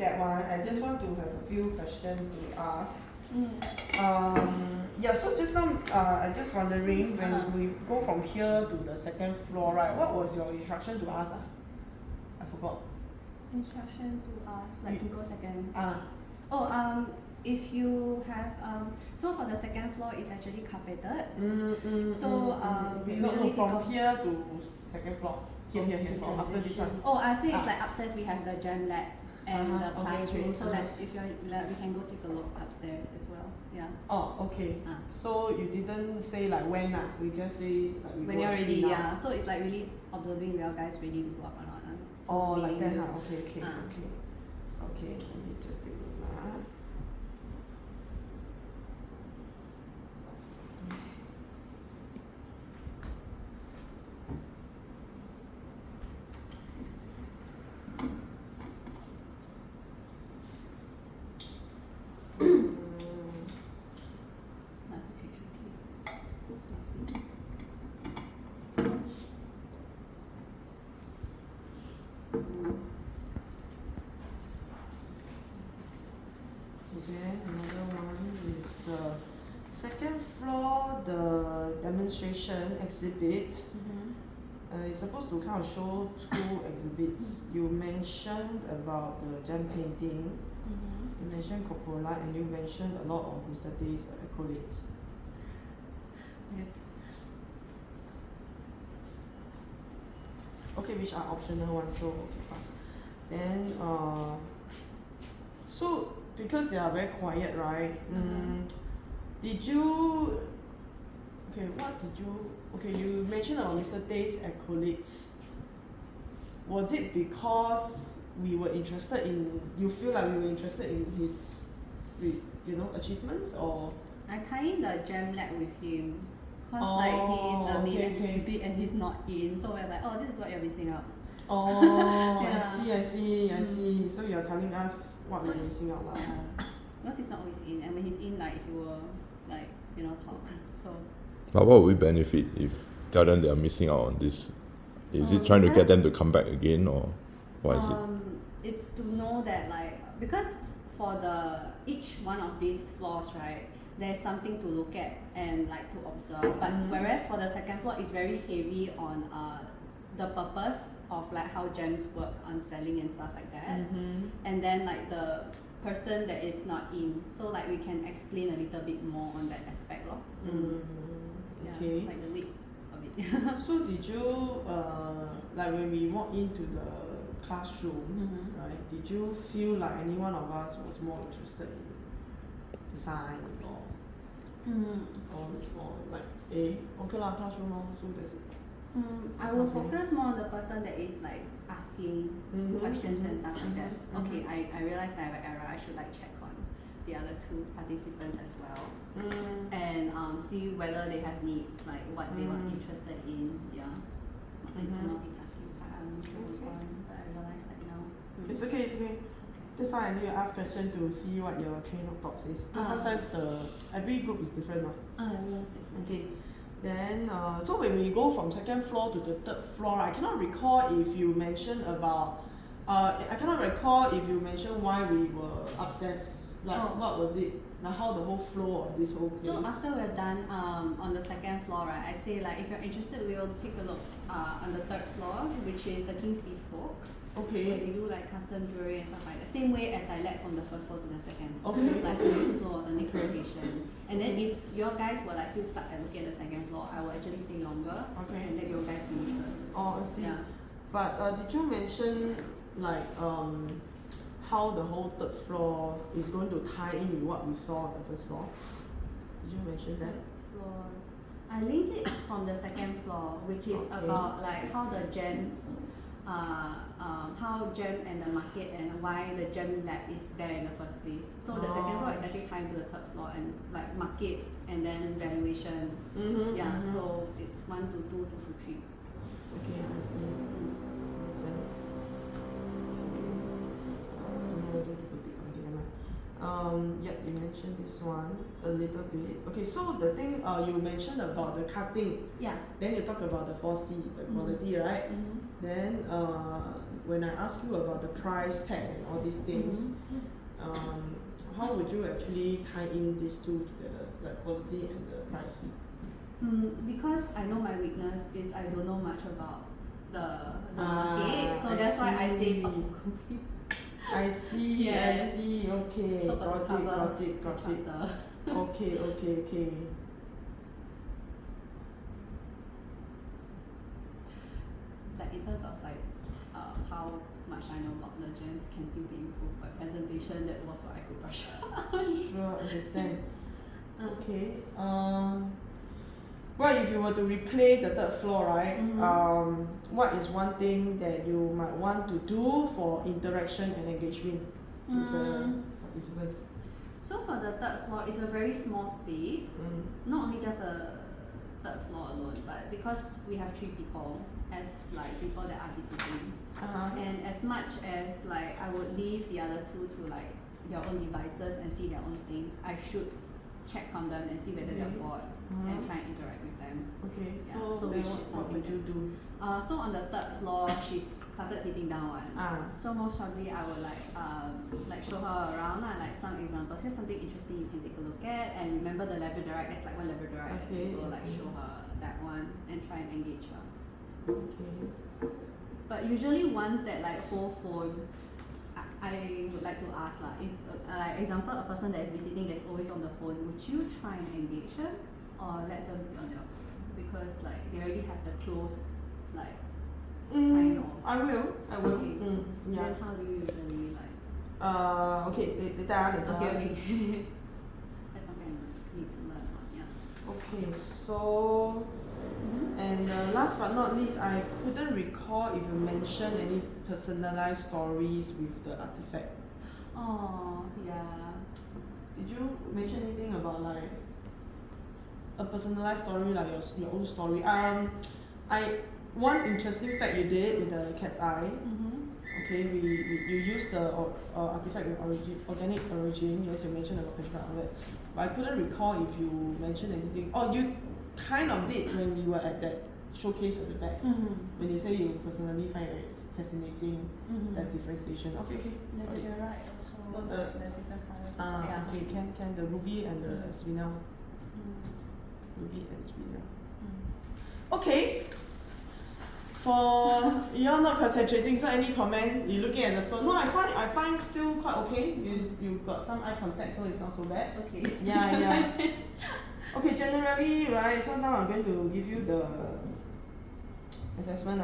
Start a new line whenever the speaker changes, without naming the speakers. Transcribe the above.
that one, I just want to have a few questions to ask. Yeah, so just now, I just wondering when we go from here to the second floor, right? What was your instruction to us? I forgot.
Instruction to us, like to go second. If you have so for the second floor it's actually carpeted. We usually
from here to second floor. Here, from after this one.
I say it's like upstairs we have the gem lab and the classroom. So like if you're we can go take a look upstairs as well. Yeah.
Okay. So you didn't say like when we just say like we
when
go
you're ready,
now.
yeah. So it's like really observing your guys ready to go up or not.
Like that, okay. Okay, let me just take a look. Then another one is second floor, the demonstration exhibit. It's supposed to kind of show two exhibits. You mentioned about the gem painting. You mentioned Coppola, and you mentioned a lot of Mr. Day's accolades.
Yes.
Okay, which are optional ones, so okay, pass. Then so because they are very quiet, right? Did you you mentioned about Mr. Day's accolades. Was it because we were interested in, you feel like we were interested in his achievements, or?
I tie in the gem lab with him cause like he's a main exhibit and he's not in, so we're like, this is what you're missing out.
I see. So you're telling us what we're missing out lah.
Because he's not always in, and when he's in, like he will like talk. So.
But what would we benefit if tell them they are missing out on this? Is it trying to get them to come back again, or what is it?
It's to know that because for each one of these floors, right, there's something to look at and to observe. But whereas for the second floor, it's very heavy on the purpose of how gems work on selling and stuff like that. And then the person that is not in, so we can explain a little bit more on that aspect, lor.
Okay.
Like the weight of it.
So did you when we walk into the classroom, right? Did you feel like any one of us was more interested in the science or okay lah, classroom lor, so that's it.
I will focus more on the person that is asking questions and stuff like that. Okay, I realized I have an error. I should check on the other two participants as well, and see whether they have needs, what they are interested in. Yeah, multitasking part I'm sure on, but I realized that now.
It's okay. That's why I need to ask question to see what your train of thoughts is. Sometimes every group is different,
I realized it.
Okay. Then so when we go from second floor to the third floor, I cannot recall if you mentioned about why we were upstairs. What was it? How the whole flow of this whole place.
So after we're done on the second floor, right, I say if you're interested, we'll take a look on the third floor, which is the King's Bespoke.
Okay.
Where we do custom jewelry and stuff like that. Same way as I led from the first floor to the second.
Okay.
The next floor, the next location. And then if your guys were still stuck at looking at the second floor, I will actually stay longer.
Okay.
And let your guys finish first.
I see.
Yeah.
But did you mention how the whole third floor is going to tie in with what we saw on the first floor? Did you mention that?
Floor. I linked it from the second floor, which is about how the gems, how gem and the market and why the gem lab is there in the first place. So the second floor is actually tied to the third floor and market and then valuation. So it's 1 to 2, 2 to 3.
Okay, I see. You mentioned this one a little bit. Okay, so the thing you mentioned about the cutting.
Yeah.
Then you talk about the 4C, the quality, right? Then when I ask you about the price tag and all these things, how would you actually tie in these two together, like quality and the price?
Because I know my weakness is I don't know much about the
Ah,
market, so
I
that's why I say
see.
talk to company.
I see,
Yes.
I see, okay,
So
got it,
cover
got it, got it.
contractor.
Okay, okay, okay.
Like in terms of like how much I know about the gems can still be improved, but presentation that was what I could brush up.
Sure, understand. Okay. Well, if you were to replay the third floor, right? What is one thing that you might want to do for interaction and engagement with the participants?
So for the third floor, it's a very small space. Not only just the third floor alone, but because we have 3 people as like people that are visiting, and as much as like I would leave the other 2 to like their own devices and see their own things, I should check on them and see whether they're bored and try and interact with them.
Okay,
Yeah,
so
which
then
is
what would you do?
So on the third floor, she started sitting down one. So most probably I would like show her around like some examples. Here's something interesting you can take a look at, and remember the labradorite. There's like one labradorite.
Okay.
We'll like show her that one and try and engage her.
Okay.
But usually ones that like whole phone, I would like to ask if like example a person that is visiting that's always on the phone, would you try and engage them or let them be on their phone? Because like they already have the close like kind of.
I will.
Okay.
Yeah.
Then how do you usually like?
Okay, later.
Okay. That's something I need to learn on. Yeah.
Okay, so and last but not least, I couldn't recall if you mentioned any personalized stories with the artifact.
Oh yeah.
Did you mention anything about like a personalized story, like your own story? One interesting fact you did with the cat's eye. Okay, you used the artifact with organic origin. Yes, you mentioned about Peshmer outlet, but I couldn't recall if you mentioned anything. Oh, you kind of did when we were at that showcase at the back. When you say you personally find it fascinating that differentiation. Okay.
Maybe you're right. Also,
The-
the different colors. Also. Yeah.
Okay, can the ruby and the spinel. Ruby and spinel. Okay. For you're not concentrating, so any comment? You looking at the stone? No, I find still quite okay. You've got some eye contact, so it's not so bad.
Okay.
Yeah. Okay, generally, right. So now I'm going to give you the assessment.